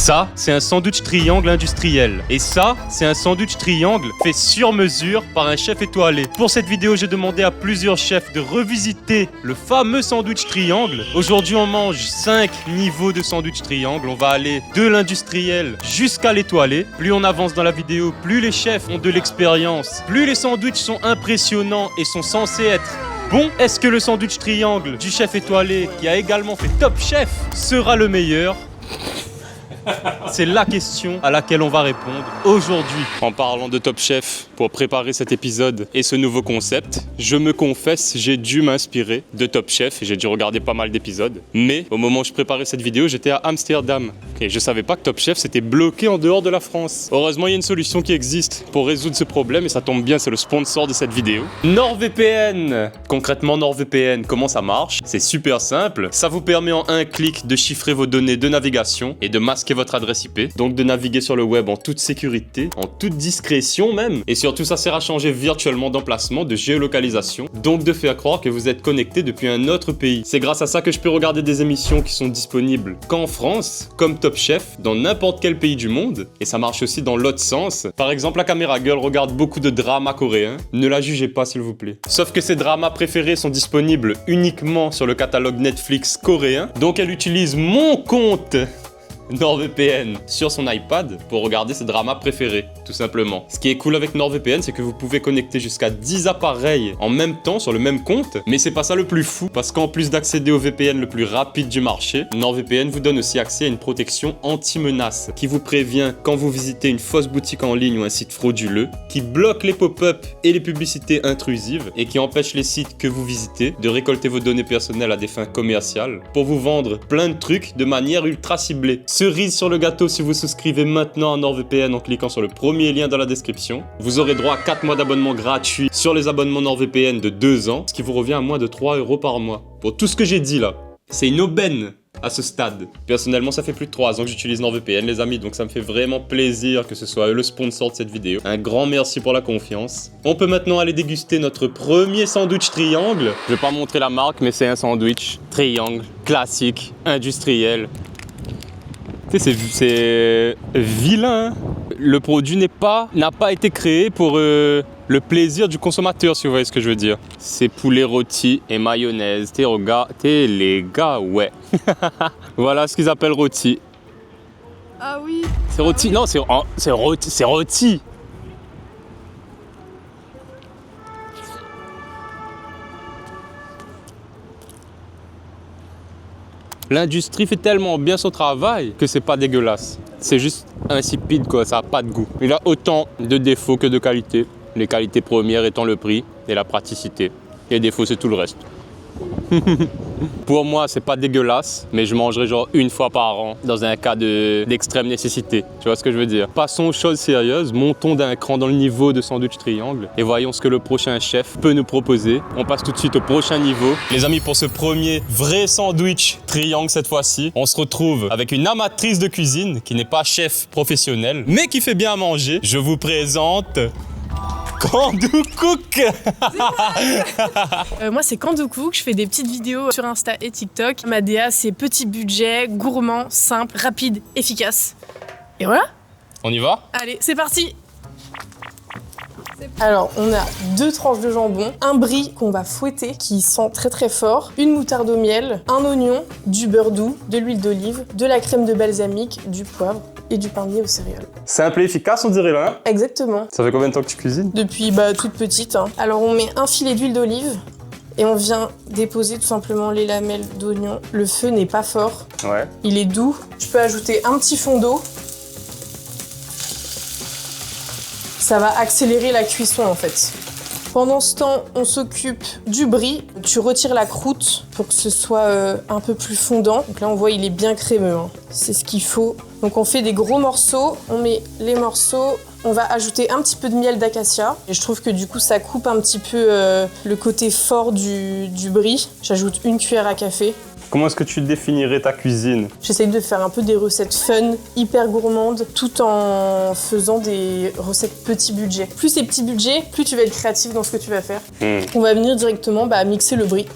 Ça, c'est un sandwich triangle industriel. Et ça, c'est un sandwich triangle fait sur mesure par un chef étoilé. Pour cette vidéo, j'ai demandé à plusieurs chefs de revisiter le fameux sandwich triangle. Aujourd'hui, on mange 5 niveaux de sandwich triangle. On va aller de l'industriel jusqu'à l'étoilé. Plus on avance dans la vidéo, plus les chefs ont de l'expérience, plus les sandwichs sont impressionnants et sont censés être bon. Est-ce que le sandwich triangle du chef étoilé, qui a également fait Top Chef, sera le meilleur ? C'est la question à laquelle on va répondre aujourd'hui. En parlant de Top Chef, pour préparer cet épisode et ce nouveau concept, je me confesse, j'ai dû m'inspirer de Top Chef et j'ai dû regarder pas mal d'épisodes. Mais au moment où je préparais cette vidéo, j'étais à Amsterdam et je savais pas que Top Chef s'était bloqué en dehors de la France. Heureusement, il y a une solution qui existe pour résoudre ce problème et ça tombe bien, c'est le sponsor de cette vidéo. NordVPN. Concrètement, NordVPN, comment ça marche? C'est super simple. Ça vous permet en un clic de chiffrer vos données de navigation et de masquer votre adresse IP, donc de naviguer sur le web en toute sécurité, en toute discrétion même, et surtout ça sert à changer virtuellement d'emplacement, de géolocalisation, donc de faire croire que vous êtes connecté depuis un autre pays. C'est grâce à ça que je peux regarder des émissions qui sont disponibles qu'en France, comme Top Chef, dans n'importe quel pays du monde, et ça marche aussi dans l'autre sens. Par exemple, la caméra girl regarde beaucoup de dramas coréens, ne la jugez pas s'il vous plaît. Sauf que ses dramas préférés sont disponibles uniquement sur le catalogue Netflix coréen, donc elle utilise mon compte NordVPN sur son iPad pour regarder ses dramas préférés, tout simplement. Ce qui est cool avec NordVPN, c'est que vous pouvez connecter jusqu'à 10 appareils en même temps sur le même compte, mais c'est pas ça le plus fou, parce qu'en plus d'accéder au VPN le plus rapide du marché, NordVPN vous donne aussi accès à une protection anti-menace qui vous prévient quand vous visitez une fausse boutique en ligne ou un site frauduleux, qui bloque les pop-up et les publicités intrusives et qui empêche les sites que vous visitez de récolter vos données personnelles à des fins commerciales pour vous vendre plein de trucs de manière ultra ciblée. Cerise sur le gâteau, si vous souscrivez maintenant à NordVPN en cliquant sur le premier lien dans la description, vous aurez droit à 4 mois d'abonnement gratuit sur les abonnements NordVPN de 2 ans, ce qui vous revient à moins de 3 € par mois. Pour tout ce que j'ai dit là, c'est une aubaine à ce stade. Personnellement, ça fait plus de 3 ans que j'utilise NordVPN, les amis, donc ça me fait vraiment plaisir que ce soit eux le sponsor de cette vidéo. Un grand merci pour la confiance. On peut maintenant aller déguster notre premier sandwich triangle. Je vais pas montrer la marque, mais c'est un sandwich triangle classique, industriel. Tu sais, c'est vilain. Le produit n'a pas été créé pour le plaisir du consommateur, si vous voyez ce que je veux dire. C'est poulet rôti et mayonnaise. T'es les gars, ouais. Voilà ce qu'ils appellent rôti. Ah oui. C'est rôti. Non, c'est rôti. L'industrie fait tellement bien son travail que c'est pas dégueulasse. C'est juste insipide quoi, ça a pas de goût. Il a autant de défauts que de qualités. Les qualités premières étant le prix et la praticité. Les défauts c'est tout le reste. Pour moi, c'est pas dégueulasse, mais je mangerai genre une fois par an dans un cas d'extrême nécessité. Tu vois ce que je veux dire? Passons aux choses sérieuses, montons d'un cran dans le niveau de sandwich triangle et voyons ce que le prochain chef peut nous proposer. On passe tout de suite au prochain niveau. Les amis, pour ce premier vrai sandwich triangle cette fois-ci, on se retrouve avec une amatrice de cuisine qui n'est pas chef professionnel, mais qui fait bien à manger. Je vous présente Kandou Cook. Moi c'est Kandou Cook, je fais des petites vidéos sur Insta et TikTok. Ma DA c'est petit budget, gourmand, simple, rapide, efficace. Et voilà. On y va? Allez, c'est parti. Alors, on a 2 tranches de jambon, un brie qu'on va fouetter qui sent très très fort, une moutarde au miel, un oignon, du beurre doux, de l'huile d'olive, de la crème de balsamique, du poivre et du pain de mie aux céréales. Simple et efficace, on dirait là. Exactement. Ça fait combien de temps que tu cuisines? Depuis toute petite. Alors, on met un filet d'huile d'olive et on vient déposer tout simplement les lamelles d'oignon. Le feu n'est pas fort. Ouais. Il est doux. Je peux ajouter un petit fond d'eau. Ça va accélérer la cuisson en fait. Pendant ce temps, on s'occupe du brie. Tu retires la croûte pour que ce soit un peu plus fondant. Donc là, on voit il est bien crémeux. Hein. C'est ce qu'il faut. Donc on fait des gros morceaux. On met les morceaux. On va ajouter un petit peu de miel d'acacia. Et je trouve que du coup, ça coupe un petit peu le côté fort du brie. J'ajoute 1 cuillère à café. Comment est-ce que tu définirais ta cuisine? J'essaye de faire un peu des recettes fun, hyper gourmandes, tout en faisant des recettes petit budget. Plus c'est petit budget, plus tu vas être créatif dans ce que tu vas faire. On va venir directement mixer le brie.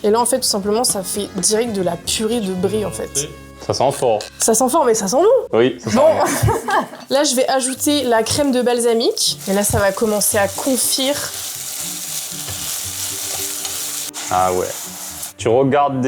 Et là, en fait, tout simplement, ça fait direct de la purée de brie, en fait. Ça sent fort. Ça sent fort, mais ça sent bon. Oui, ça sent Bon, bon. là, je vais ajouter la crème de balsamique. Et là, ça va commencer à confire. Ah ouais. Tu regardes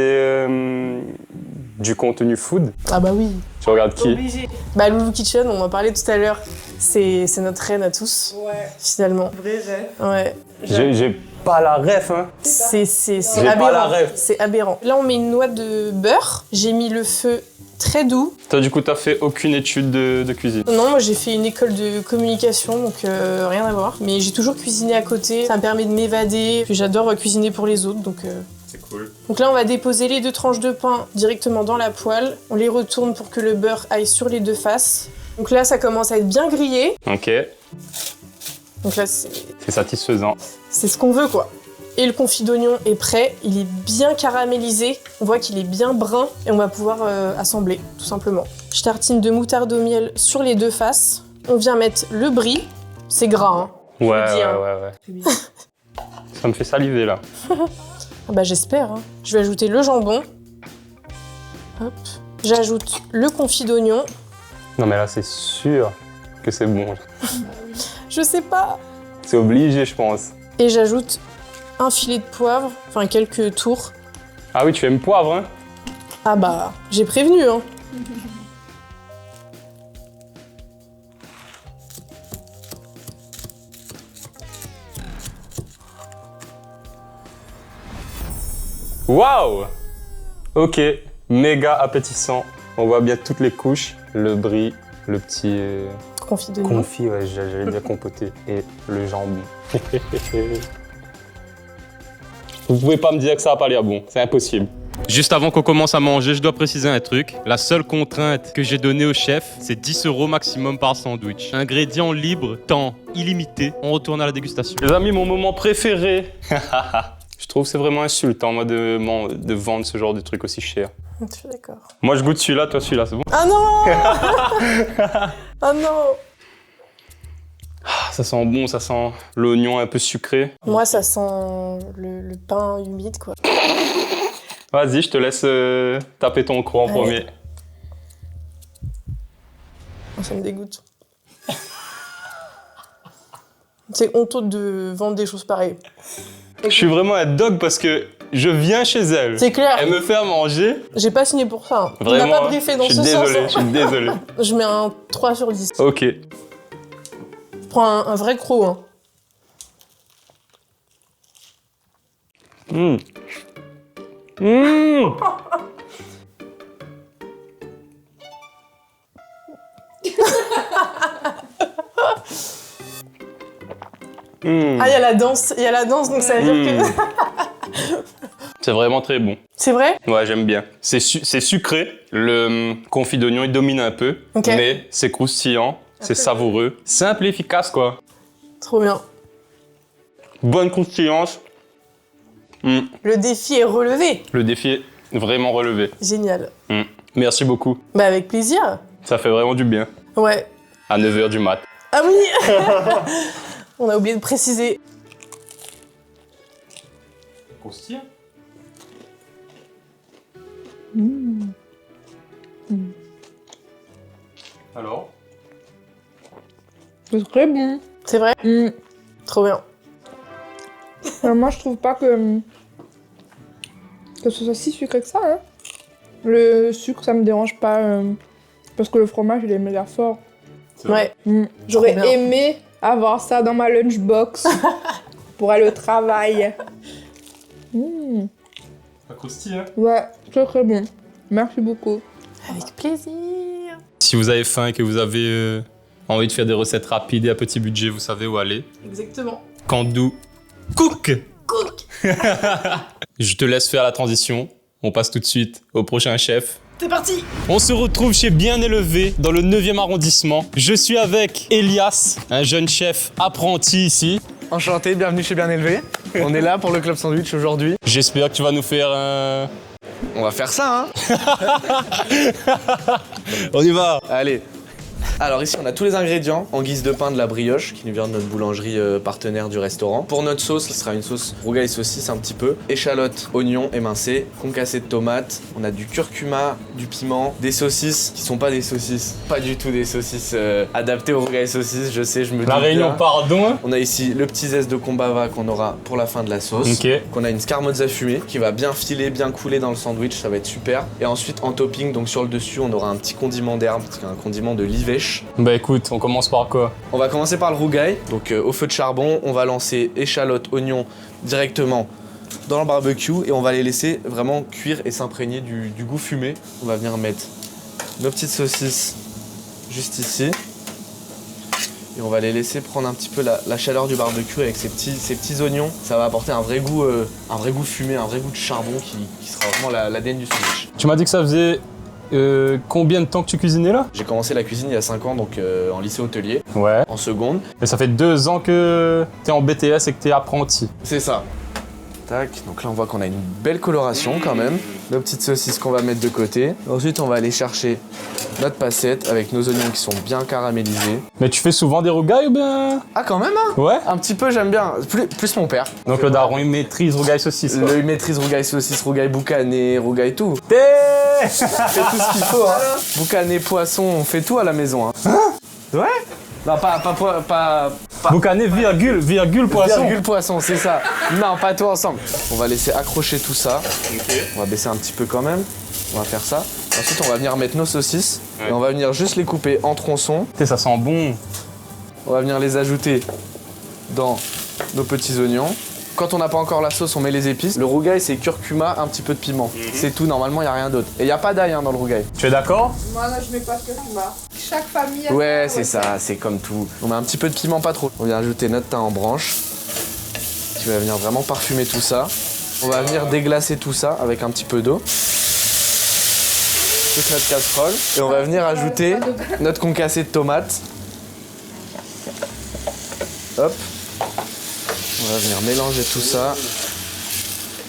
du contenu food? Ah bah oui. Tu regardes qui? Obligé. Bah Loulou Kitchen, on en parlait tout à l'heure. C'est notre reine à tous. Ouais. Finalement. Vrai rêve. Ouais. J'ai pas la ref, hein. C'est J'ai aberrant. pas la ref. C'est aberrant. Là, on met une noix de beurre. J'ai mis le feu très doux. Toi, du coup, t'as fait aucune étude de cuisine? Non, moi j'ai fait une école de communication, donc rien à voir. Mais j'ai toujours cuisiné à côté. Ça me permet de m'évader. Puis j'adore cuisiner pour les autres, donc. C'est cool. Donc là, on va déposer les 2 tranches de pain directement dans la poêle. On les retourne pour que le beurre aille sur les 2 faces. Donc là, ça commence à être bien grillé. Ok. Donc là, c'est satisfaisant. ce qu'on veut, quoi. Et le confit d'oignon est prêt. Il est bien caramélisé. On voit qu'il est bien brun. Et on va pouvoir assembler, tout simplement. Je tartine de moutarde au miel sur les 2 faces. On vient mettre le brie. C'est gras, hein. Ouais, Je le dis, hein. ouais. Ça me fait saliver, là. Ah bah j'espère. Hein. Je vais ajouter le jambon. Hop. J'ajoute le confit d'oignon. Non, mais là, c'est sûr que c'est bon. Je sais pas. C'est obligé, je pense. Et j'ajoute un filet de poivre, enfin quelques tours. Ah oui, tu aimes poivre, hein? Ah bah, j'ai prévenu, hein. Waouh! Ok, méga appétissant. On voit bien toutes les couches. Le brie, le petit Confit d'oignon. confit, ouais, j'allais bien compoter. Et le jambon. Vous pouvez pas me dire que ça va pas l'air bon, c'est impossible. Juste avant qu'on commence à manger, je dois préciser un truc. La seule contrainte que j'ai donnée au chef, c'est 10 € maximum par sandwich. Ingrédients libres, temps illimité. On retourne à la dégustation. Les amis, mon moment préféré. Je trouve que c'est vraiment insultant, moi, de vendre ce genre de truc aussi cher. Je suis d'accord. Moi, je goûte celui-là, toi celui-là, c'est bon? Ah non. Ah non. Ça sent bon, ça sent l'oignon un peu sucré. Moi, ça sent le pain humide, quoi. Vas-y, je te laisse taper ton croc en premier. Ça me dégoûte. C'est honteux de vendre des choses pareilles. Je suis vraiment un dog parce que je viens chez elle. C'est clair. Elle me fait à manger. J'ai pas signé pour ça. Hein. Vraiment, On m'a pas briefé dans ce sens. Je suis désolé. Je mets un 3 sur 10. Ok. Je prends un vrai croc, hein. Mmh. Mmh. Mmh. Ah, il y a la danse, donc ça veut dire que... C'est vraiment très bon. C'est vrai? Ouais, j'aime bien. C'est sucré. Le confit d'oignon, il domine un peu. Ok. Mais c'est croustillant, c'est savoureux. Simple et efficace, quoi. Trop bien. Bonne croustillance. Mmh. Le défi est relevé. Le défi est vraiment relevé. Génial. Mmh. Merci beaucoup. Bah avec plaisir. Ça fait vraiment du bien. Ouais. À 9 h du mat. Ah oui. On a oublié de préciser. Croustillant. Alors? C'est très bon. C'est vrai? Trop bien. Moi, je trouve pas que ce soit si sucré que ça. Hein. Le sucre, ça me dérange pas parce que le fromage, il est méga fort. Ouais. J'aurais Trop bien. aimé avoir ça dans ma lunchbox pour aller au travail. Ça croustille, hein? Ouais, très très bon. Merci beaucoup. Avec plaisir. Si vous avez faim et que vous avez envie de faire des recettes rapides et à petit budget, vous savez où aller. Exactement. Kandou Cook. Cook. Je te laisse faire la transition. On passe tout de suite au prochain chef. C'est parti. On se retrouve chez Bien Élevé, dans le 9e arrondissement. Je suis avec Elias, un jeune chef apprenti ici. Enchanté, bienvenue chez Bien Élevé. On est là pour le Club Sandwich aujourd'hui. J'espère que tu vas nous faire un... On va faire ça, hein. On y va. Allez. Alors ici, on a tous les ingrédients en guise de pain de la brioche qui nous vient de notre boulangerie partenaire du restaurant. Pour notre sauce, qui sera une sauce rougail saucisse un petit peu, échalotes, oignons émincés, concassé de tomates, on a du curcuma, du piment, des saucisses qui sont pas des saucisses, pas du tout des saucisses adaptées au rougail saucisse, je sais, je me doute La Réunion, bien. pardon. On a ici le petit zeste de kombava qu'on aura pour la fin de la sauce. Ok. Qu'on a une scarmozza fumée qui va bien filer, bien couler dans le sandwich, ça va être super. Et ensuite en topping, donc sur le dessus, on aura un petit condiment d'herbe, un condiment de livèche. Bah écoute, on commence par quoi? On va commencer par le rougail. Donc au feu de charbon, on va lancer échalotes, oignons directement dans le barbecue et on va les laisser vraiment cuire et s'imprégner du goût fumé. On va venir mettre nos petites saucisses juste ici. Et on va les laisser prendre un petit peu la chaleur du barbecue avec ces petits oignons. Ça va apporter un vrai goût fumé, un vrai goût de charbon qui sera vraiment l'ADN du sandwich. Tu m'as dit que ça faisait combien de temps que tu cuisinais là? J'ai commencé la cuisine il y a 5 ans, donc en lycée hôtelier, Ouais. en seconde. Et ça fait 2 ans que t'es en BTS et que t'es apprenti. C'est ça. Tac, donc là on voit qu'on a une belle coloration quand même. Nos petites saucisses qu'on va mettre de côté. Ensuite on va aller chercher notre passette avec nos oignons qui sont bien caramélisés. Mais tu fais souvent des rougails ou bien? Ah quand même hein. Ouais. Un petit peu j'aime bien, plus mon père. Donc le daron il maîtrise rougail saucisse. Il maîtrise rougail saucisse, rougail boucané, rougail tout. T'es On fait tout ce qu'il faut hein. Boucané, poisson, on fait tout à la maison hein. Ouais. Non pas Boucané, virgule, poisson. virgule poisson, c'est ça. Non, pas tout ensemble. On va laisser accrocher tout ça. On va baisser un petit peu quand même. On va faire ça. Ensuite, on va venir mettre nos saucisses. Et on va venir juste les couper en tronçons. T'es, ça sent bon. On va venir les ajouter dans nos petits oignons. Quand on n'a pas encore la sauce, on met les épices. Le rougail, c'est curcuma, un petit peu de piment. C'est tout, normalement, il n'y a rien d'autre. Et il n'y a pas d'ail hein, dans le rougail. Tu es d'accord? Moi là je mets pas de curcuma. Chaque famille a Ouais, sa c'est recette. ça, c'est comme tout. On met un petit peu de piment, pas trop. On vient ajouter notre thym en branche, qui va venir vraiment parfumer tout ça. On va venir déglacer tout ça avec un petit peu d'eau. Toute notre casserole. Et on va venir ajouter notre concassé de tomates. Hop. On va venir mélanger tout ça.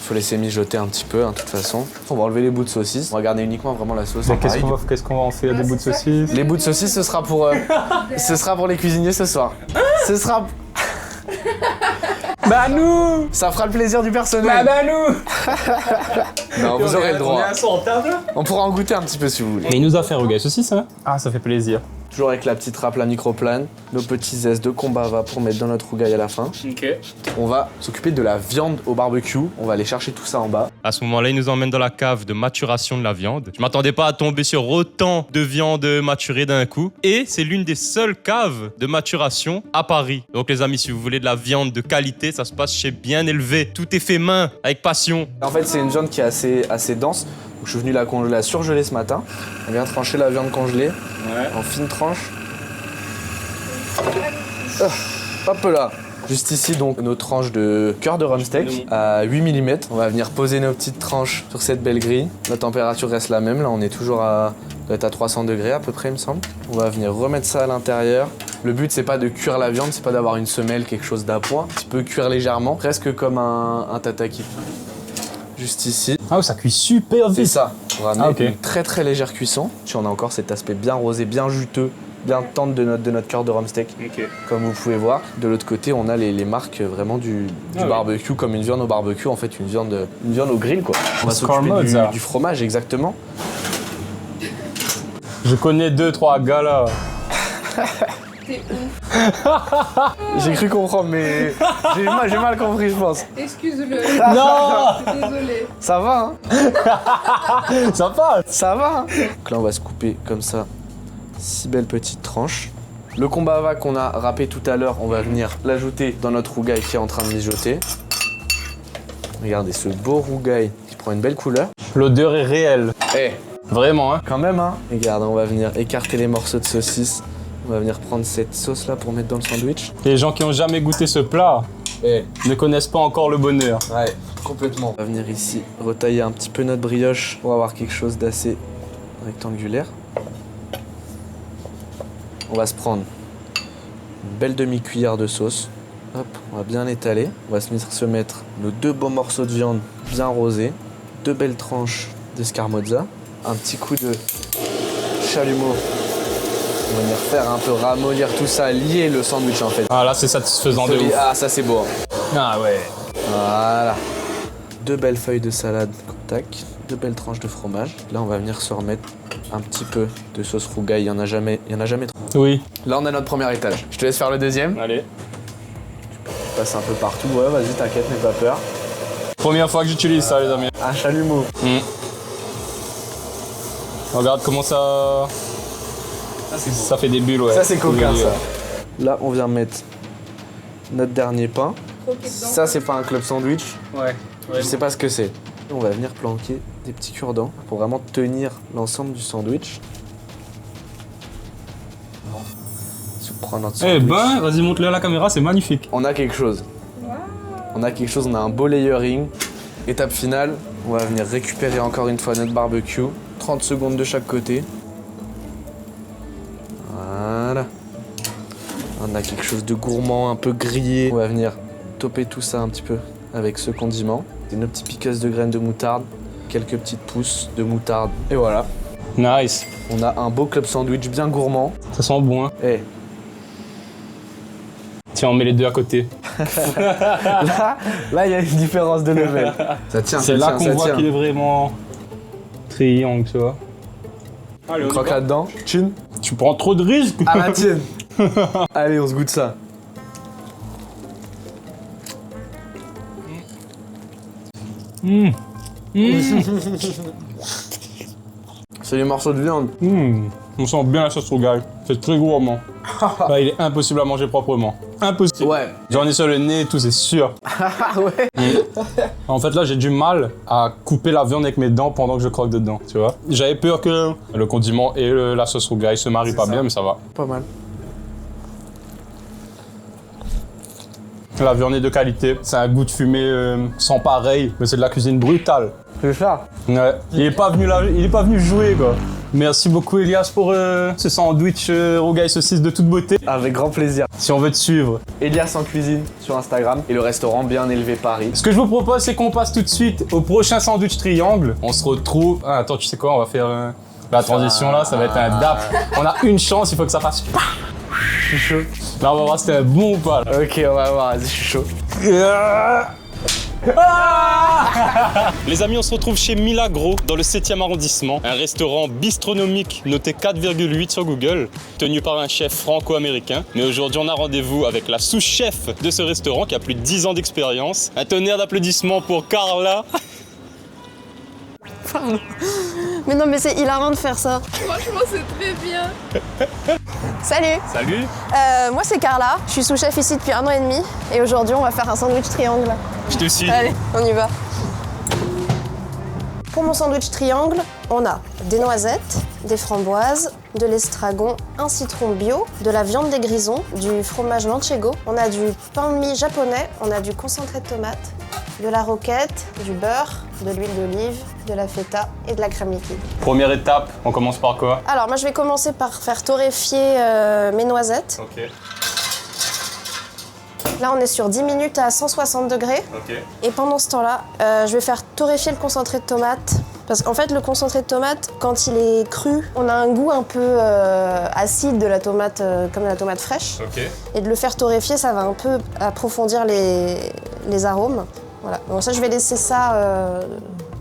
Faut laisser mijoter un petit peu, hein, de toute façon. On va enlever les bouts de saucisse. On va garder uniquement vraiment la sauce. Mais hein, pareil. qu'est-ce qu'on va en faire des bouts de saucisse? Les bouts de saucisse, ce sera pour les cuisiniers ce soir. Ce sera... Bah nous! Ça fera le plaisir du personnel. Bah nous! Non, vous aurez le droit. On table. On pourra en goûter un petit peu si vous voulez. Mais il nous a fait rougail saucisse, hein? Ah, ça fait plaisir. Toujours avec la petite râpe, la microplane, nos petits zestes de kombava pour mettre dans notre rougail à la fin. Ok. On va s'occuper de la viande au barbecue. On va aller chercher tout ça en bas. À ce moment-là, il nous emmène dans la cave de maturation de la viande. Je m'attendais pas à tomber sur autant de viande maturée d'un coup. Et c'est l'une des seules caves de maturation à Paris. Donc les amis, si vous voulez de la viande de qualité, ça se passe chez Bien Élevé. Tout est fait main, avec passion. En fait, c'est une viande qui est assez dense. Donc, je suis venu la surgeler ce matin. On vient trancher la viande congelée en fines tranches. Hop là. Juste ici, donc, nos tranches de cœur de rumsteak à 8 mm. On va venir poser nos petites tranches sur cette belle grille. La température reste la même. Là, on est toujours à 300 degrés à peu près, il me semble. On va venir remettre ça à l'intérieur. Le but, c'est pas de cuire la viande, c'est pas d'avoir une semelle, quelque chose d'appoint. Tu peux cuire légèrement, presque comme un tataki. Juste ici. Ah, ça cuit super C'est vite. ça. On va amener ok. une très très légère cuisson. Si on a encore cet aspect bien rosé, bien juteux, bien tendre de notre cœur de rumsteak, comme vous pouvez voir. De l'autre côté, on a les marques vraiment du barbecue, comme une viande au barbecue, en fait, une viande au grill, quoi. On va s'occuper du fromage, exactement. Je connais 2-3 gars là. T'es ouf. J'ai cru comprendre, mais j'ai mal compris, je pense. Excuse-le. Non! Désolée. Ça va, hein? Ça passe! Ça va, hein? Donc là, on va se couper comme ça, 6 belles petites tranches. Le kombava qu'on a râpé tout à l'heure, on va venir l'ajouter dans notre rougail qui est en train de mijoter. Regardez ce beau rougail qui prend une belle couleur. L'odeur est réelle. Eh, Vraiment, hein? quand même, hein? Regarde, on va venir écarter les morceaux de saucisse. On va venir prendre cette sauce là pour mettre dans le sandwich. Les gens qui ont jamais goûté ce plat Eh, ne connaissent pas encore le bonheur. ouais, complètement. On va venir ici retailler un petit peu notre brioche pour avoir quelque chose d'assez rectangulaire. On va se prendre une belle demi-cuillère de sauce. Hop, on va bien l'étaler. On va se mettre nos 2 beaux morceaux de viande bien rosés, 2 belles tranches de scarmozza, un petit coup de chalumeau On va venir faire un peu ramollir tout ça, lier le sandwich en fait. Ah là, c'est satisfaisant de ouf. Ah, ça c'est beau. Ah ouais. Voilà. 2 belles feuilles de salade, tac. 2 belles tranches de fromage. Là, on va venir se remettre un petit peu de sauce rougail. Il y en a jamais trop. Oui. Là, on a notre premier étage. Je te laisse faire le deuxième. Allez. Je passe un peu partout. Ouais, vas-y, t'inquiète, n'aie pas peur. Première fois que j'utilise ça, les amis. Un chalumeau. Regarde comment ça... Ça fait des bulles, ouais. Ça, c'est coquin, ça. Là, on vient mettre notre dernier pain. Ça, c'est pas un club sandwich. Ouais. Je sais pas ce que c'est. On va venir planquer des petits cure-dents pour vraiment tenir l'ensemble du sandwich. Si on prend notre Eh sandwich, ben, vas-y, montre-le à la caméra, c'est magnifique. on a quelque chose. On a quelque chose, on a un beau layering. Étape finale, on va venir récupérer encore une fois notre barbecue. 30 secondes de chaque côté. Voilà. On a quelque chose de gourmand, un peu grillé. On va venir toper tout ça un petit peu avec ce condiment. Et nos petits piqueuses de graines de moutarde, quelques petites pousses de moutarde. Et voilà, Nice. on a un beau club sandwich bien gourmand. Ça sent bon, hein. Et Tiens, on met les deux à côté. là, il y a une différence de level. Ça tient, C'est là qu'on voit qu'il est vraiment triangle, tu vois. Allez, On croque là-dedans. Tune. Tu prends trop de risques. À la tienne. Allez, on se goûte ça. C'est les morceaux de viande. On sent bien la sauce rougail. C'est très gourmand. Là, il est impossible à manger proprement. Impossible. Ouais. J'en ai sur le nez et tout, c'est sûr. Ah ouais. En fait, là, j'ai du mal à couper la viande avec mes dents pendant que je croque dedans, tu vois. J'avais peur que le condiment et la sauce rougail se marient pas bien, mais ça va. Pas mal. La viande est de qualité. C'est un goût de fumée sans pareil, mais c'est de la cuisine brutale. C'est ça. Ouais. Il est pas venu jouer, quoi. Merci beaucoup, Elias, pour ce sandwich rougail saucisse de toute beauté. Avec grand plaisir. Si on veut te suivre. Elias en cuisine sur Instagram et le restaurant Bien Élevé Paris. Ce que je vous propose, c'est qu'on passe tout de suite au prochain sandwich triangle. On se retrouve... Ah, attends, tu sais quoi, on va faire la transition là, ça va être un dap. On a une chance, il faut que ça fasse... Je suis chaud. Là, on va voir si c'était bon ou pas. Là. Ok, on va voir, vas-y, je suis chaud. Les amis, on se retrouve chez Milagro, dans le 7e arrondissement. Un restaurant bistronomique noté 4,8 sur Google, tenu par un chef franco-américain. Mais aujourd'hui, on a rendez-vous avec la sous-chef de ce restaurant qui a plus de 10 ans d'expérience. Un tonnerre d'applaudissements pour Carla. Pardon. Mais non, mais c'est hilarant de faire ça. Franchement, c'est très bien. Salut, Salut. moi c'est Carla, je suis sous-chef ici depuis 1 an et demi et aujourd'hui on va faire un sandwich triangle. Je te suis. Allez, on y va. Pour mon sandwich triangle, on a des noisettes, des framboises, de l'estragon, un citron bio, de la viande des grisons, du fromage manchego, on a du pain de mie japonais, on a du concentré de tomate, de la roquette, du beurre, de l'huile d'olive, de la feta et de la crème liquide. Première étape, on commence par quoi? Alors moi je vais commencer par faire torréfier mes noisettes. Ok. Là on est sur 10 minutes à 160 degrés. Ok. Et pendant ce temps-là, je vais faire torréfier le concentré de tomate. Parce qu'en fait le concentré de tomate, quand il est cru, on a un goût un peu acide de la tomate, comme de la tomate fraîche. Ok. Et de le faire torréfier, ça va un peu approfondir les arômes. Voilà, donc ça je vais laisser ça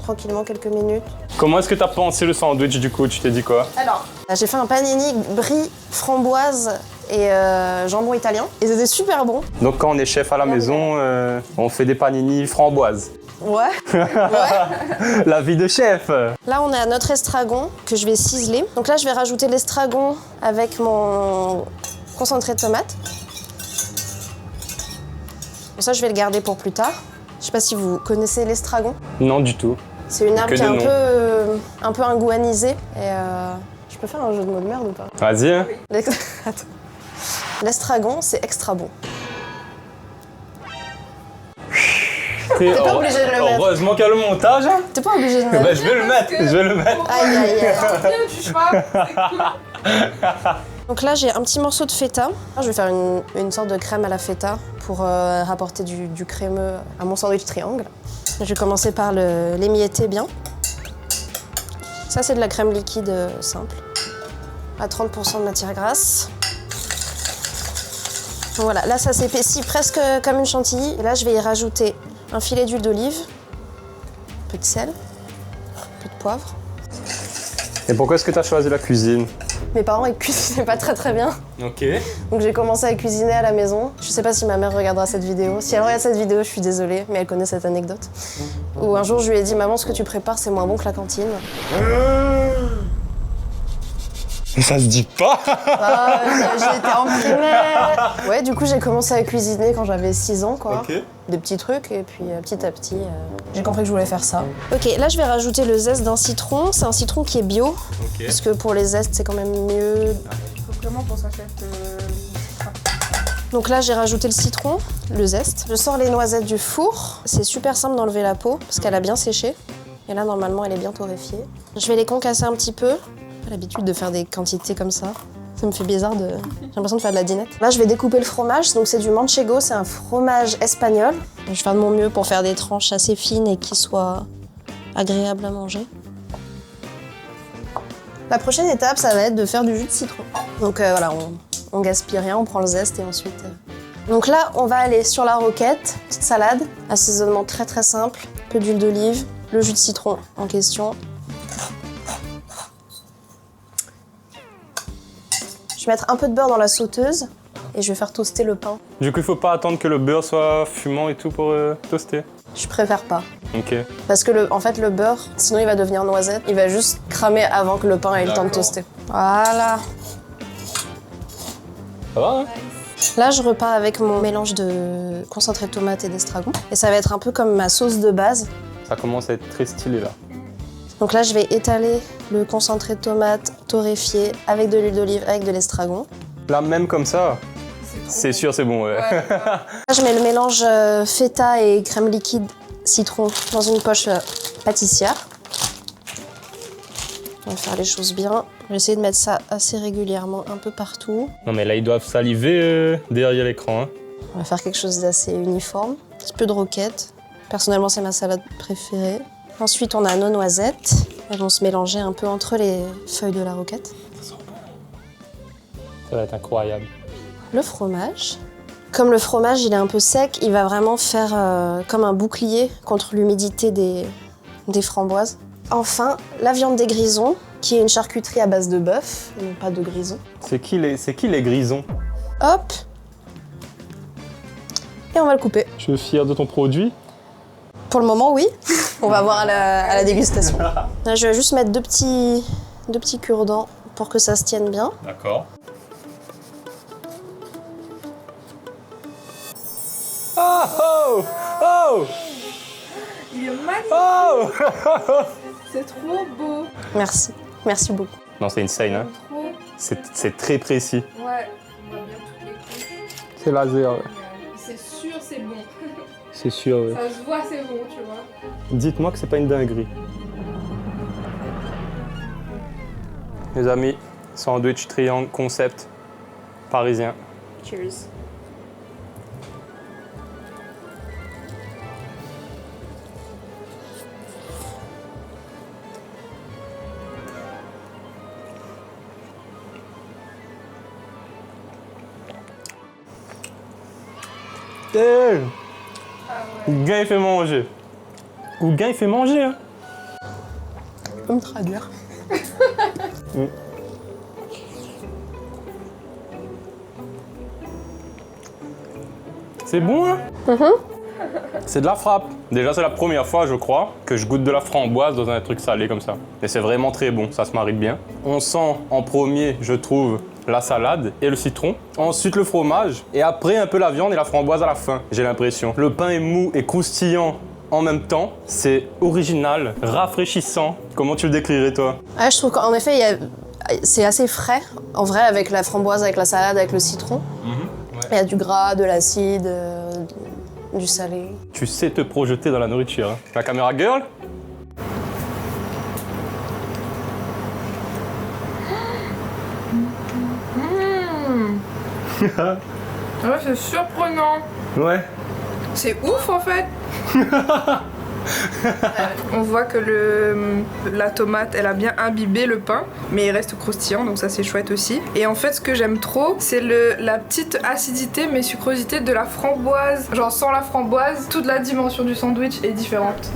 tranquillement quelques minutes. Comment est-ce que t'as pensé le sandwich du coup? Tu t'es dit quoi? Alors, j'ai fait un panini brie, framboise et jambon italien. Et c'était super bon. Donc quand on est chef à la maison, on fait des panini framboises. Ouais. La vie de chef. Là, on est à notre estragon que je vais ciseler. Donc là, je vais rajouter l'estragon avec mon concentré de tomate. Et ça, je vais le garder pour plus tard. Je sais pas si vous connaissez l'estragon. Non du tout. C'est une herbe Que qui est de un peu un goût anisé. Et je peux faire un jeu de mots de merde ou pas? Vas-y. Hein. Attends. L'estragon, c'est extra bon. T'es pas obligé de le mettre. Heureusement qu'il y a le montage. Hein. T'es pas obligé de mettre. Bah, je vais le mettre, je vais le mettre. Aïe, aïe, aïe. Bien du choix, c'est cool. Donc là, j'ai un petit morceau de feta. Je vais faire une sorte de crème à la feta pour rapporter du crémeux à mon sandwich triangle. Je vais commencer par l'émietter bien. Ça, c'est de la crème liquide simple. à 30% de matière grasse. Voilà, là ça s'épaissit presque comme une chantilly. Et là je vais y rajouter un filet d'huile d'olive, un peu de sel, un peu de poivre. Et pourquoi est-ce que tu as choisi la cuisine? Mes parents ils cuisinaient pas très bien. Ok. Donc j'ai commencé à cuisiner à la maison. Je sais pas si ma mère regardera cette vidéo. Si elle regarde cette vidéo, je suis désolée, mais elle connaît cette anecdote. Où un jour je lui ai dit, maman, ce que tu prépares c'est moins bon que la cantine. Ça se dit pas. Ah, j'étais en primaire. Ouais, du coup, j'ai commencé à cuisiner quand j'avais 6 ans, quoi. Ok. Des petits trucs, et puis petit à petit, j'ai compris que je voulais faire ça. Ok, là, je vais rajouter le zeste d'un citron. C'est un citron qui est bio, parce que pour les zestes, c'est quand même mieux. Il faut vraiment qu'on s'achète. Donc là, j'ai rajouté le citron, le zeste. Je sors les noisettes du four. C'est super simple d'enlever la peau, parce qu'elle a bien séché. Et là, normalement, elle est bien torréfiée. Je vais les concasser un petit peu. J'ai l'habitude de faire des quantités comme ça. Ça me fait bizarre de... J'ai l'impression de faire de la dinette. Là, je vais découper le fromage. Donc, c'est du manchego, c'est un fromage espagnol. Je vais faire de mon mieux pour faire des tranches assez fines et qui soient agréables à manger. La prochaine étape, ça va être de faire du jus de citron. Donc voilà, on gaspille rien, on prend le zeste et ensuite... Donc là, on va aller sur la roquette, petite salade, assaisonnement très simple, un peu d'huile d'olive, le jus de citron en question. Je vais mettre un peu de beurre dans la sauteuse et je vais faire toaster le pain. Du coup, il faut pas attendre que le beurre soit fumant et tout pour toaster. Je préfère pas. Ok. Parce que en fait, le beurre, sinon il va devenir noisette. Il va juste cramer avant que le pain ait le temps de toaster. Voilà. Ça va, hein? Là, je repars avec mon mélange de concentré de tomate et d'estragon. Et ça va être un peu comme ma sauce de base. Ça commence à être très stylé là. Donc là, je vais étaler le concentré de tomate torréfié avec de l'huile d'olive, avec de l'estragon. Là, même comme ça, c'est sûr, c'est bon, ouais. Là, je mets le mélange feta et crème liquide citron dans une poche pâtissière. On va faire les choses bien. Je vais essayer de mettre ça assez régulièrement, un peu partout. Non, mais là, ils doivent saliver derrière l'écran, hein. On va faire quelque chose d'assez uniforme. Un petit peu de roquette. Personnellement, c'est ma salade préférée. Ensuite, on a nos noisettes. Elles vont se mélanger un peu entre les feuilles de la roquette. Ça va être incroyable. Le fromage. Comme le fromage, il est un peu sec, il va vraiment faire comme un bouclier contre l'humidité des framboises. Enfin, la viande des grisons, qui est une charcuterie à base de bœuf, et non pas de grison. C'est qui les grisons? Hop. Et on va le couper. Tu es fier de ton produit? Pour le moment, oui. On va voir à la dégustation. Là, je vais juste mettre deux petits cure-dents pour que ça se tienne bien. D'accord. Oh! Oh! Il est magnifique. Oh! C'est trop beau. Merci. Merci beaucoup. Non, c'est insane, hein. Trop. C'est très précis. Ouais. On voit bien toutes les couches. C'est laser, ouais. C'est sûr, c'est bon. C'est sûr, ouais. Ça se voit, c'est bon, tu vois. Dites-moi que c'est pas une dinguerie. Les amis, sandwich triangle concept parisien. Cheers. Hey! Gougain, il fait manger. Gougain, il fait manger, hein. Tu peux me traduire? C'est bon, hein? C'est de la frappe. Déjà, c'est la première fois, je crois, que je goûte de la framboise dans un truc salé comme ça. Et c'est vraiment très bon, ça se marie bien. On sent en premier, je trouve, la salade et le citron. Ensuite, le fromage. Et après, un peu la viande et la framboise à la fin, j'ai l'impression. Le pain est mou et croustillant en même temps. C'est original, rafraîchissant. Comment tu le décrirais, toi? Ouais, je trouve qu'en effet, c'est assez frais. En vrai, avec la framboise, avec la salade, avec le citron. Il y a du gras, de l'acide, du salé. Tu sais te projeter dans la nourriture, hein. La caméra girl? Ah ouais, c'est surprenant. Ouais. C'est ouf en fait. On voit que la tomate, elle a bien imbibé le pain, mais il reste croustillant, donc ça c'est chouette aussi. Et en fait, ce que j'aime trop, c'est la petite acidité mais sucrosité de la framboise. Genre sans la framboise, toute la dimension du sandwich est différente.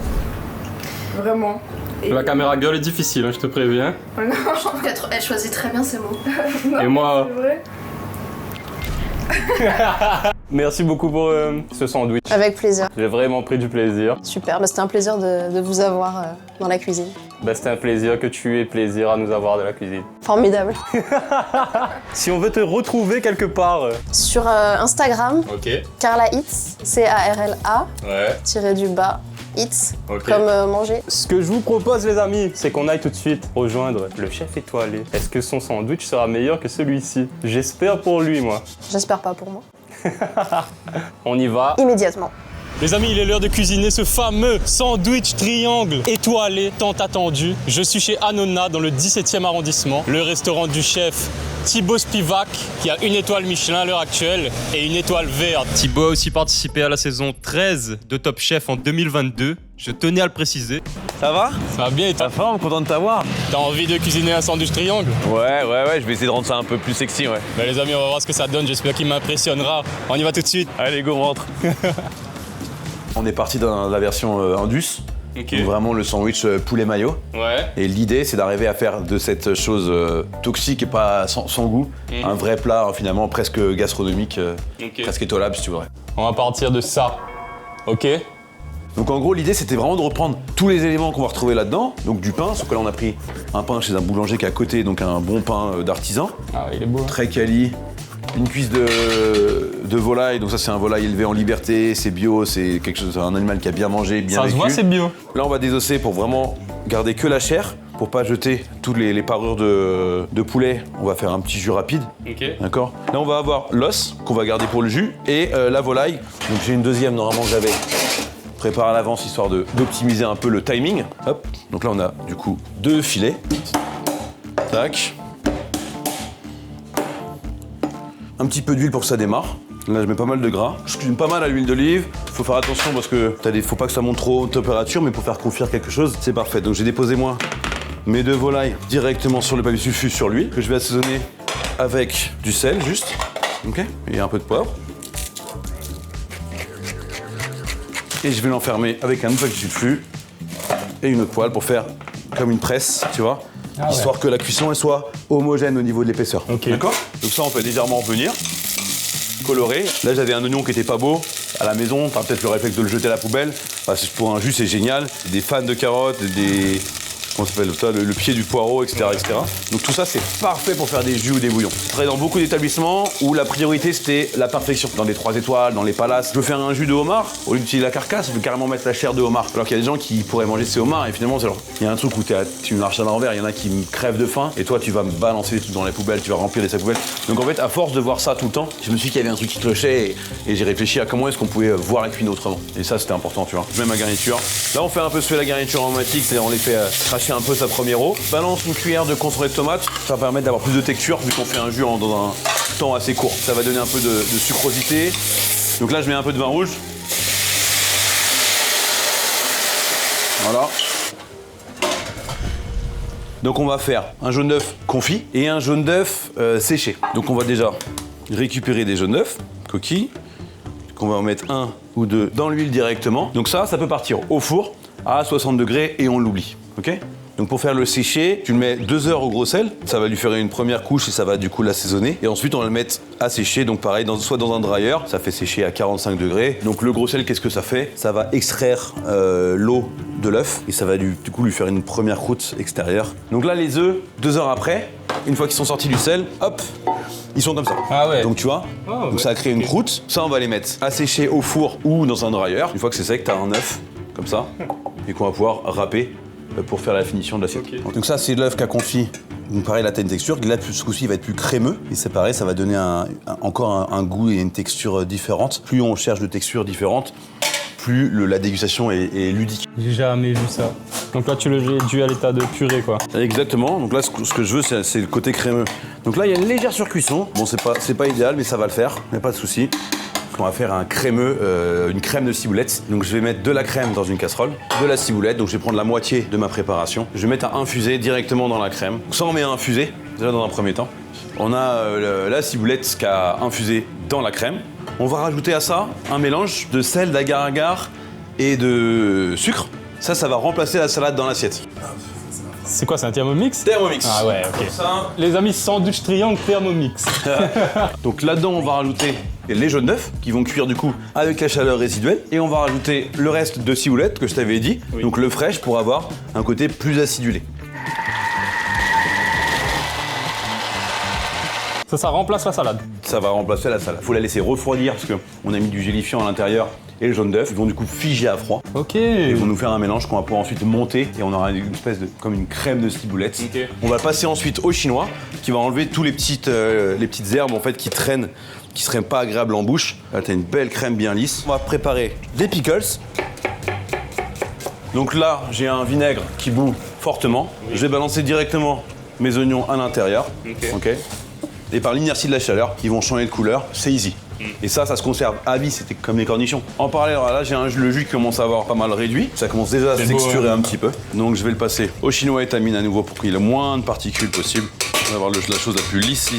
Vraiment. La caméra gueule est difficile, hein, je te préviens. Oh non. Je trouve qu'elle choisit très bien ses mots. Non, Et moi... c'est vrai. Merci beaucoup pour ce sandwich. Avec plaisir. J'ai vraiment pris du plaisir. Super, bah, c'était un plaisir de vous avoir dans la cuisine. Bah, c'était un plaisir que tu aies plaisir à nous avoir de la cuisine. Formidable. Si on veut te retrouver quelque part... Sur Instagram, Ok. Carla Eats, C-A-R-L-A, Ouais. _ Eats, Ok. comme manger. Ce que je vous propose, les amis, c'est qu'on aille tout de suite rejoindre le chef étoilé. Est-ce que son sandwich sera meilleur que celui-ci? J'espère pour lui, moi. J'espère pas pour moi. On y va. Immédiatement. Les amis, il est l'heure de cuisiner ce fameux sandwich triangle étoilé tant attendu. Je suis chez Anona dans le 17e arrondissement, le restaurant du chef Thibaut Spivak qui a 1 étoile Michelin à l'heure actuelle et 1 étoile verte. Thibaut a aussi participé à la saison 13 de Top Chef en 2022. Je tenais à le préciser. Ça va? Ça va bien et toi? La forme, content de t'avoir. T'as envie de cuisiner un sandwich triangle? Ouais, je vais essayer de rendre ça un peu plus sexy, ouais. Ben les amis, on va voir ce que ça donne. J'espère qu'il m'impressionnera. On y va tout de suite. Allez, go, on rentre. On est parti dans la version Indus, Ok. donc vraiment le sandwich poulet mayo. Ouais. Et l'idée, c'est d'arriver à faire de cette chose toxique et pas sans goût, un vrai plat finalement presque gastronomique, Ok. presque étoilable si tu voudrais. On va partir de ça. Ok. Donc en gros, l'idée, c'était vraiment de reprendre tous les éléments qu'on va retrouver là-dedans. Donc du pain, sauf que là, on a pris un pain chez un boulanger qui est à côté, donc un bon pain d'artisan, Ah, il est beau. très quali. Une cuisse de volaille, donc ça c'est un volaille élevé en liberté, c'est bio, c'est quelque chose, un animal qui a bien mangé, bien Ça se vécu. voit, c'est bio. Là on va désosser pour vraiment garder que la chair, pour pas jeter toutes les parures de poulet. On va faire un petit jus rapide, Ok. d'accord? Là on va avoir l'os qu'on va garder pour le jus et la volaille. Donc j'ai une deuxième normalement que j'avais préparée à l'avance histoire d'optimiser un peu le timing. Hop, donc là on a du coup 2 filets. Tac. Un petit peu d'huile pour que ça démarre. Là, je mets pas mal de gras. Je cuisine pas mal à l'huile d'olive. Faut faire attention parce que faut pas que ça monte trop haute température, mais pour faire confire quelque chose, c'est parfait. Donc j'ai déposé moi mes 2 volailles directement sur le papier sulfure sur l'huile que je vais assaisonner avec du sel juste, ok, et un peu de poivre. Et je vais l'enfermer avec un autre papier sulfure et une autre poêle pour faire comme une presse, tu vois. Histoire que la cuisson elle soit homogène au niveau de l'épaisseur. Ok. D'accord? Donc ça on peut légèrement revenir, colorer. Là j'avais un oignon qui était pas beau à la maison, t'as peut-être le réflexe de le jeter à la poubelle. Parce que pour un jus c'est génial. Des fans de carottes, des. Comment ça s'appelle ça, le pied du poireau, etc., etc. Donc tout ça c'est parfait pour faire des jus ou des bouillons. Je travaille dans beaucoup d'établissements où la priorité c'était la perfection. Dans les 3 étoiles, dans les palaces. Je veux faire un jus de homard, au lieu d'utiliser la carcasse, je veux carrément mettre la chair de homard. Alors qu'il y a des gens qui pourraient manger ces homards et finalement il y a un truc où tu marches à l'envers, il y en a qui crèvent de faim et toi tu vas me balancer des trucs dans les poubelles, tu vas remplir les sacs poubelles. Donc en fait à force de voir ça tout le temps, je me suis dit qu'il y avait un truc qui clochait et j'ai réfléchi à comment est-ce qu'on pouvait voir la cuisine autrement. Et ça c'était important, tu vois. Je mets ma garniture. Là on fait un peu la garniture aromatique, c'est-à-dire on les fait cracher un peu sa première eau. Balance une cuillère de concentré de tomate, ça va permettre d'avoir plus de texture vu qu'on fait un jus dans un temps assez court. Ça va donner un peu de sucrosité. Donc là je mets un peu de vin rouge. Voilà. Donc on va faire un jaune d'œuf confit et un jaune d'œuf séché. Donc on va déjà récupérer des jaunes d'œufs, coquilles, qu'on va en mettre 1 ou 2 dans l'huile directement. Donc ça peut partir au four à 60 degrés et on l'oublie, ok? Donc pour faire le séché, tu le mets 2 heures au gros sel, ça va lui faire une première couche et ça va du coup l'assaisonner. Et ensuite on va le mettre à sécher, donc pareil, soit dans un dryer, ça fait sécher à 45 degrés. Donc le gros sel, qu'est-ce que ça fait? Ça va extraire l'eau de l'œuf et ça va du coup lui faire une première croûte extérieure. Donc là les œufs, 2 heures après, une fois qu'ils sont sortis du sel, hop, ils sont comme ça. Ah ouais. Donc tu vois, donc ça a créé une croûte. Ça on va les mettre à sécher au four ou dans un dryer. Une fois que c'est sec, t'as un œuf comme ça et qu'on va pouvoir râper pour faire la finition de l'assiette. Ok. Donc ça c'est l'œuf qu'a confit. Donc pareil là t'as une texture. Là ce coup-ci il va être plus crémeux et c'est pareil, ça va donner encore un goût et une texture différente. Plus on cherche de textures différentes, plus la dégustation est ludique. J'ai jamais vu ça. Donc là, tu le réduis à l'état de purée, quoi. Exactement, donc là ce que je veux c'est le côté crémeux. Donc là il y a une légère surcuisson. Bon c'est pas idéal mais ça va le faire, mais pas de souci. qu'on va faire un crémeux, une crème de ciboulette. Donc je vais mettre de la crème dans une casserole, de la ciboulette, donc je vais prendre la moitié de ma préparation. Je vais mettre à infuser directement dans la crème. Donc ça on met à infuser, déjà dans un premier temps. On a la ciboulette qui a infusé dans la crème. On va rajouter à ça un mélange de sel, d'agar-agar et de sucre. Ça va remplacer la salade dans l'assiette. C'est quoi, c'est un Thermomix? Thermomix. Ah ouais, ok. Ça. Les amis, sandwich triangle Thermomix. Donc là-dedans, on va rajouter les jaunes d'œufs qui vont cuire du coup avec la chaleur résiduelle. Et on va rajouter le reste de ciboulette que je t'avais dit, donc le fraîche pour avoir un côté plus acidulé. Ça remplace la salade. Ça va remplacer la salade. Faut la laisser refroidir parce qu'on a mis du gélifiant à l'intérieur et le jaune d'œuf. Ils vont du coup figer à froid. Ok. Ils vont nous faire un mélange qu'on va pouvoir ensuite monter et on aura une espèce de comme une crème de ciboulette. Ok. On va passer ensuite au chinois qui va enlever tous les petites herbes en fait qui traînent, qui seraient pas agréables en bouche. Là t'as une belle crème bien lisse. On va préparer des pickles. Donc là j'ai un vinaigre qui bout fortement. Je vais balancer directement mes oignons à l'intérieur. Ok. Et par l'inertie de la chaleur, ils vont changer de couleur, c'est easy. Et ça se conserve à vie, c'était comme les cornichons. En parallèle, là, j'ai le jus qui commence à avoir pas mal réduit. Ça commence déjà à se texturer un petit peu. Donc je vais le passer au chinois étamine à nouveau pour qu'il y ait le moins de particules possible. On va avoir la chose la plus lisse.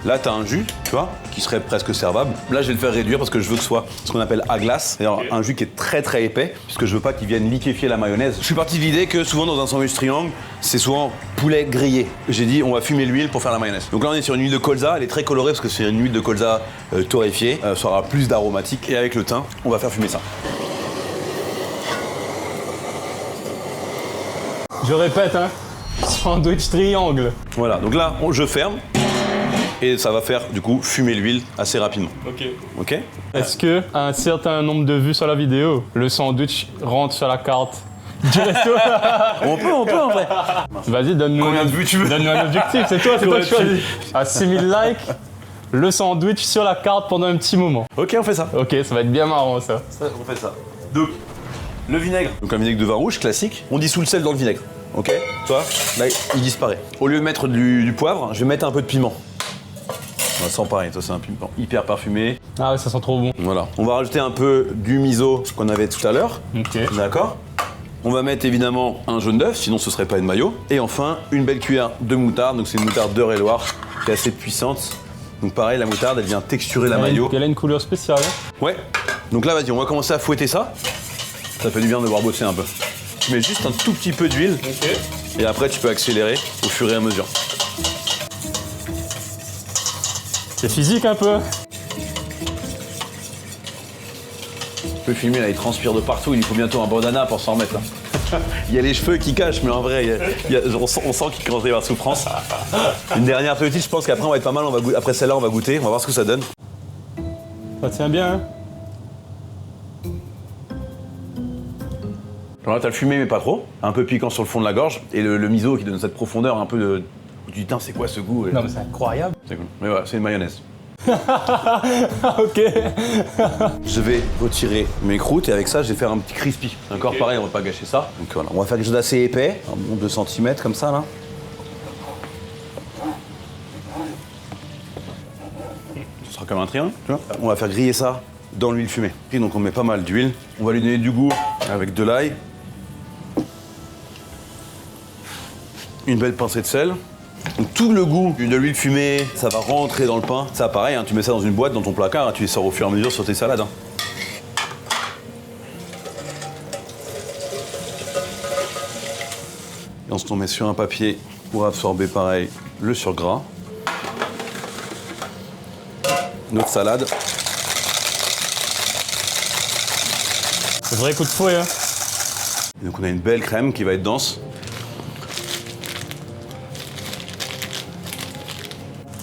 Là, tu as un jus, tu vois, qui serait presque servable. Là, je vais le faire réduire parce que je veux que ce soit ce qu'on appelle à glace. C'est-à-dire un jus qui est très très épais, puisque je veux pas qu'il vienne liquéfier la mayonnaise. Je suis parti de l'idée que souvent dans un sandwich triangle, c'est souvent poulet grillé. J'ai dit, on va fumer l'huile pour faire la mayonnaise. Donc là, on est sur une huile de colza. Elle est très colorée parce que c'est une huile de colza torréfiée. Ça aura plus d'aromatique. Et avec le thym, on va faire fumer ça. Je répète, hein. Sandwich triangle. Voilà, donc là, je ferme. Et ça va faire du coup fumer l'huile assez rapidement. Ok. Est-ce que à un certain nombre de vues sur la vidéo, le sandwich rentre sur la carte du resto? On peut en vrai. Vas-y, donne-nous Combien de vues tu veux? Donne-nous un objectif, c'est toi qui choisis. À 6000 likes, le sandwich sur la carte pendant un petit moment. Ok, on fait ça. Ok, ça va être bien marrant ça. On fait ça. Donc, le vinaigre. Donc un vinaigre de vin rouge classique. On dissout le sel dans le vinaigre. Ok. Toi, là, il disparaît. Au lieu de mettre du poivre, je vais mettre un peu de piment. On va sent pareil, ça c'est un piment hyper parfumé. Ah ouais, ça sent trop bon. Voilà. On va rajouter un peu du miso qu'on avait tout à l'heure. Ok. D'accord. On va mettre évidemment un jaune d'œuf, sinon ce serait pas une mayo. Et enfin, une belle cuillère de moutarde. Donc c'est une moutarde d'Eure-et-Loir qui est assez puissante. Donc pareil, la moutarde, elle vient texturer la mayo. Elle a une couleur spéciale. Hein. Ouais. Donc là, vas-y, on va commencer à fouetter ça. Ça fait du bien de voir bosser un peu. Tu mets juste un tout petit peu d'huile. Ok. Et après, tu peux accélérer au fur et à mesure. C'est physique un peu. Tu peux filmer, là, il transpire de partout. Il lui faut bientôt un bandana pour s'en remettre. Là. Il y a les cheveux qui cachent, mais en vrai, on sent qu'il commence à y avoir souffrance. Une dernière petite, je pense qu'après, on va être pas mal. Après celle-là, on va goûter. On va voir ce que ça donne. Ça tient bien, hein. Alors là, t'as le fumé, mais pas trop. Un peu piquant sur le fond de la gorge. Et le miso qui donne cette profondeur un peu de... Putain, c'est quoi ce goût? Non mais c'est incroyable. C'est cool. Mais voilà, c'est une mayonnaise. Ok. Je vais retirer mes croûtes et avec ça, je vais faire un petit crispy. D'accord, pareil, on va pas gâcher ça. Donc voilà, on va faire quelque chose d'assez épais, un bon 2 cm comme ça là. Ce sera comme un triangle, tu vois. On va faire griller ça dans l'huile fumée. Et donc on met pas mal d'huile. On va lui donner du goût avec de l'ail. Une belle pincée de sel. Donc tout le goût de l'huile fumée, ça va rentrer dans le pain. Ça pareil, hein, tu mets ça dans une boîte, dans ton placard, hein, tu les sors au fur et à mesure sur tes salades. Hein. Et ensuite on met sur un papier pour absorber pareil le surgras. Notre salade. C'est vrai coup de fouet, hein. Et donc on a une belle crème qui va être dense.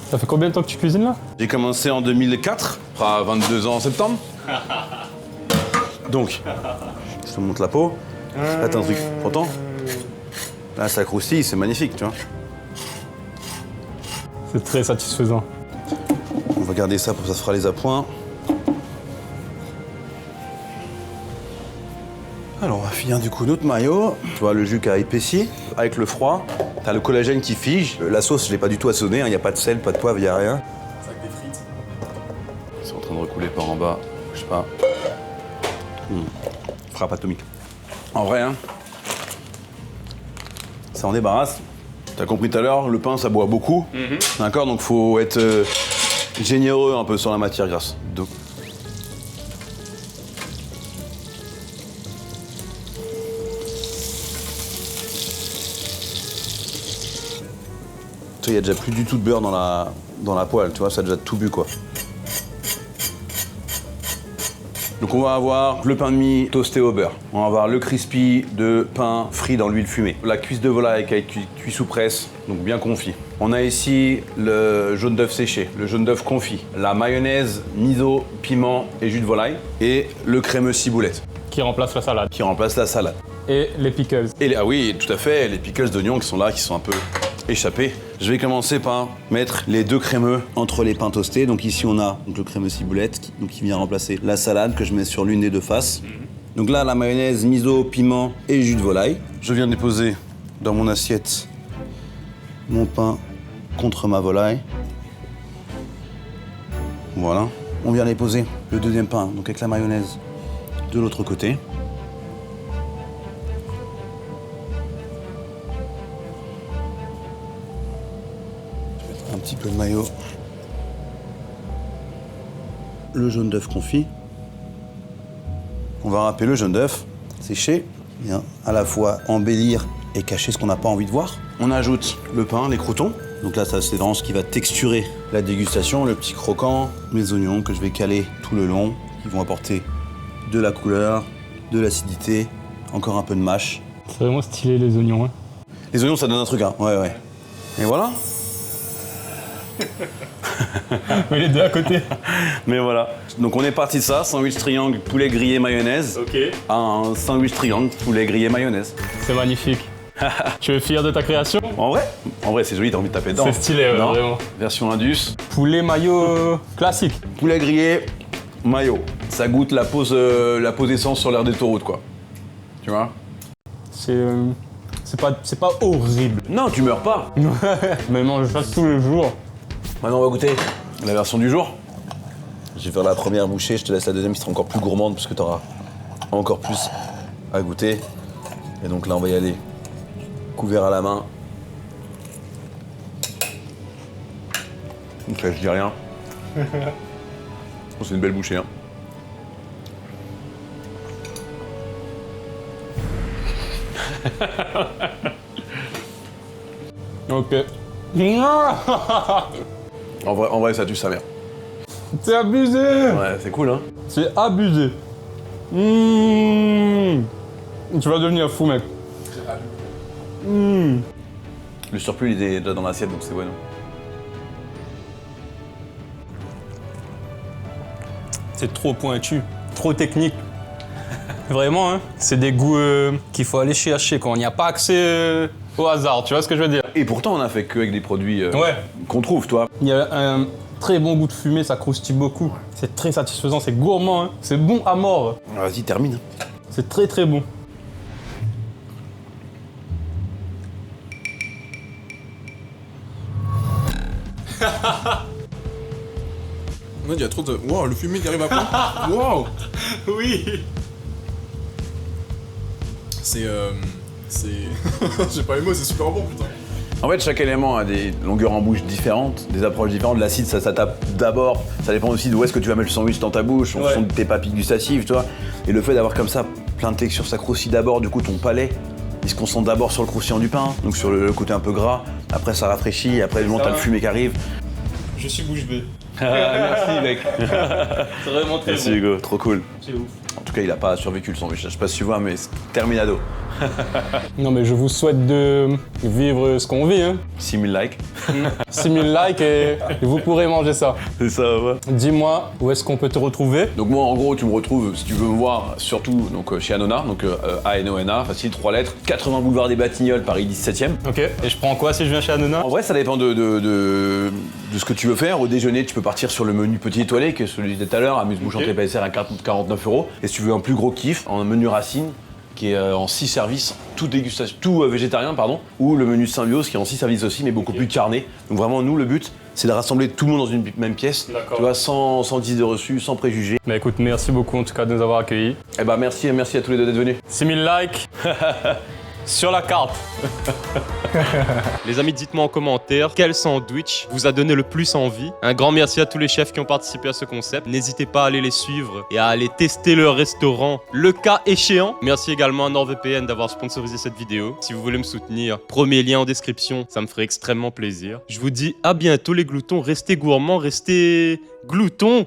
Ça fait combien de temps que tu cuisines là? J'ai commencé en 2004, à 22 ans en septembre. Donc, je te montre la peau. Là, t'as un truc content. Là, ça croustille, c'est magnifique, tu vois. C'est très satisfaisant. On va garder ça pour que ça se fera les appoints. Alors, on va finir du coup notre maillot. Tu vois, le jus qui a épaissi. Avec le froid, t'as le collagène qui fige. La sauce, je l'ai pas du tout assaisonnée. Il n'y a pas de sel, pas de poivre, il n'y a rien. va, je sais pas. Frappe atomique. En vrai, hein, ça en débarrasse. T'as compris tout à l'heure, le pain ça boit beaucoup. D'accord, donc faut être généreux un peu sur la matière grasse. Donc, il y a déjà plus du tout de beurre dans la poêle, tu vois, ça a déjà tout bu quoi. Donc on va avoir le pain de mie toasté au beurre. On va avoir le crispy de pain frit dans l'huile fumée. La cuisse de volaille qui a été cuit sous presse, donc bien confit. On a ici le jaune d'œuf séché, le jaune d'œuf confit, la mayonnaise, miso, piment et jus de volaille, et le crémeux ciboulette Qui remplace la salade. qui remplace la salade. Et les pickles. Ah oui, tout à fait, les pickles d'oignons qui sont là, qui sont un peu échappés. Je vais commencer par mettre les deux crémeux entre les pains toastés. Donc ici on a donc, le crémeux ciboulette qui vient remplacer la salade que je mets sur l'une des deux faces. Donc là la mayonnaise, miso, piment et jus de volaille. Je viens de déposer dans mon assiette mon pain contre ma volaille. Voilà. On vient déposer le deuxième pain donc avec la mayonnaise de l'autre côté. Un petit peu de mayo. Le jaune d'œuf confit. On va râper le jaune d'œuf séché. Bien, à la fois embellir et cacher ce qu'on n'a pas envie de voir. On ajoute le pain, les croûtons. Donc là, ça c'est vraiment ce qui va texturer la dégustation. Le petit croquant, mes oignons que je vais caler tout le long. Qui vont apporter de la couleur, de l'acidité, encore un peu de mâche. C'est vraiment stylé les oignons. Hein. Les oignons, ça donne un truc, hein. Ouais, ouais. Et voilà. Mais les deux à côté. Mais voilà. Donc on est parti de ça, sandwich triangle poulet grillé mayonnaise, Ok. à un sandwich triangle poulet grillé mayonnaise. C'est magnifique. Tu es fier de ta création? En vrai c'est joli, t'as envie de taper dedans. C'est stylé, ouais, Non. vraiment. Version Indus. Poulet mayo classique. Poulet grillé, mayo. Ça goûte la pause essence sur l'air d'autoroute quoi. Tu vois? C'est pas horrible. Non, tu meurs pas. Mais mange ça tous les jours. Maintenant on va goûter la version du jour. Je vais faire la première bouchée, je te laisse la deuxième qui sera encore plus gourmande parce que t'auras encore plus à goûter. Et donc là on va y aller couvert à la main. Donc là je dis rien. C'est une belle bouchée hein. Ok. En vrai ça tue sa mère. C'est abusé. Ouais c'est cool hein. C'est abusé. Tu vas devenir fou, mec. Le surplus il est déjà dans l'assiette donc c'est bueno. C'est trop pointu, trop technique. Vraiment, hein, c'est des goûts qu'il faut aller chercher quand il n'y a pas accès au hasard, tu vois ce que je veux dire? Et pourtant on a fait que avec des produits Ouais. qu'on trouve toi. Il y a un très bon goût de fumée, ça croustille beaucoup. C'est très satisfaisant, c'est gourmand, hein. C'est bon à mort. Vas-y termine. C'est très très bon. Non, il y a trop de. Wow, le fumier qui arrive à point. Wow. Oui. C'est. J'ai pas les mots, c'est super bon, putain. En fait, chaque élément a des longueurs en bouche différentes, des approches différentes. L'acide, ça tape d'abord. Ça dépend aussi d'où est-ce que tu vas mettre le sandwich dans ta bouche, en fonction de tes papilles gustatives, tu vois. Et le fait d'avoir comme ça plein de textures, ça croustille d'abord, du coup, ton palais. Il se concentre d'abord sur le croustillant du pain, donc sur le côté un peu gras. Après, ça rafraîchit. Après, t'as le fumée qui arrive. Je suis bouche bée. Merci, mec. C'est vraiment très Merci, bon. Hugo. Trop cool. C'est ouf. En tout cas, il a pas survécu le sandwich. Je sais pas si tu vois, mais c'est terminado. Non mais je vous souhaite de vivre ce qu'on vit, hein. 6000 likes. 6000 likes et vous pourrez manger ça. C'est ça, ouais. Dis-moi, où est-ce qu'on peut te retrouver? Donc moi en gros tu me retrouves si tu veux me voir surtout donc chez Anona, donc A-N-O-N-A, facile 3 lettres, 80 boulevard des Batignolles, Paris 17e. Ok, et je prends quoi si je viens chez Anona? En vrai ça dépend de ce que tu veux faire. Au déjeuner tu peux partir sur le menu petit étoilé qui est celui de tout à l'heure, amuse-bouche entrée pâtisserie à 49 €. Et si tu veux un plus gros kiff, en menu racine qui est en 6 services, tout végétarien pardon, ou le menu symbiose qui est en 6 services aussi mais beaucoup plus carné. Donc vraiment nous le but c'est de rassembler tout le monde dans une même pièce, D'accord. tu vois, sans idée de reçu, sans préjugés. Bah écoute, merci beaucoup en tout cas de nous avoir accueillis. Eh ben merci à tous les deux d'être venus. 6000 likes sur la carte. Les amis, dites-moi en commentaire quel sandwich vous a donné le plus envie. Un grand merci à tous les chefs qui ont participé à ce concept. N'hésitez pas à aller les suivre et à aller tester leur restaurant le cas échéant. Merci également à NordVPN d'avoir sponsorisé cette vidéo. Si vous voulez me soutenir, premier lien en description, ça me ferait extrêmement plaisir. Je vous dis à bientôt les gloutons, restez gourmands, restez gloutons.